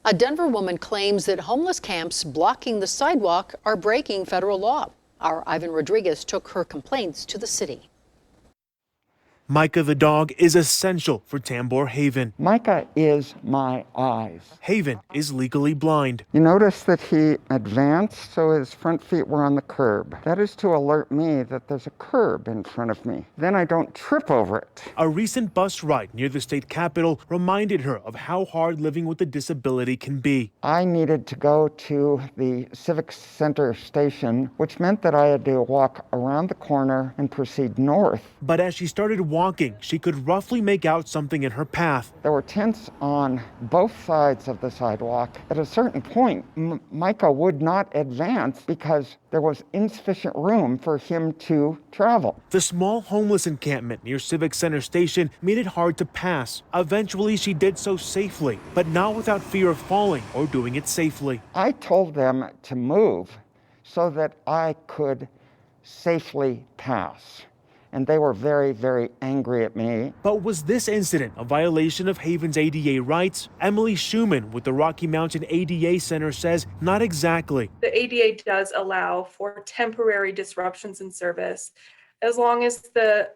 A Denver woman claims that homeless camps blocking the sidewalk are breaking federal law. Our Ivan Rodriguez took her complaints to the city. Micah the dog is essential for Tambor Haven. Micah is my eyes. Haven is legally blind. You notice that he advanced so his front feet were on the curb. That is to alert me that there's a curb in front of me. Then I don't trip over it. A recent bus ride near the state capitol reminded her of how hard living with a disability can be. I needed to go to the Civic Center station, which meant that I had to walk around the corner and proceed north. But as she started walking, she could roughly make out something in her path. There were tents on both sides of the sidewalk. At a certain point, Micah would not advance because there was insufficient room for him to travel. The small homeless encampment near Civic Center Station made it hard to pass. Eventually, she did so safely, but not without fear of falling or doing it safely. I told them to move so that I could safely pass. And they were very, very angry at me. But was this incident a violation of Haven's ADA rights? Emily Schumann with the Rocky Mountain ADA Center says not exactly. The ADA does allow for temporary disruptions in service as long as the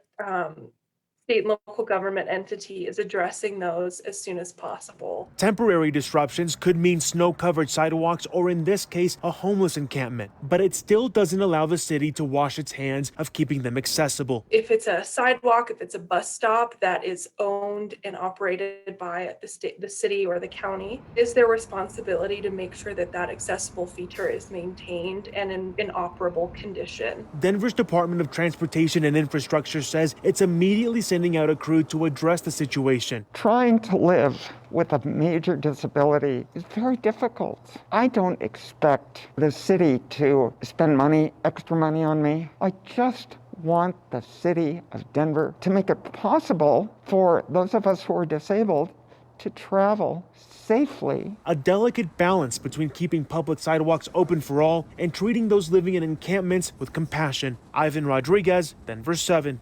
state and local government entity is addressing those as soon as possible. Temporary disruptions could mean snow-covered sidewalks or, in this case, a homeless encampment. But it still doesn't allow the city to wash its hands of keeping them accessible. If it's a sidewalk, if it's a bus stop that is owned and operated by the city or the county, it is their responsibility to make sure that that accessible feature is maintained and in operable condition. Denver's Department of Transportation and Infrastructure says it's immediately sending out a crew to address the situation. Trying to live with a major disability is very difficult. I don't expect the city to spend extra money on me. I just want the city of Denver to make it possible for those of us who are disabled to travel safely. A delicate balance between keeping public sidewalks open for all and treating those living in encampments with compassion. Ivan Rodriguez, Denver 7.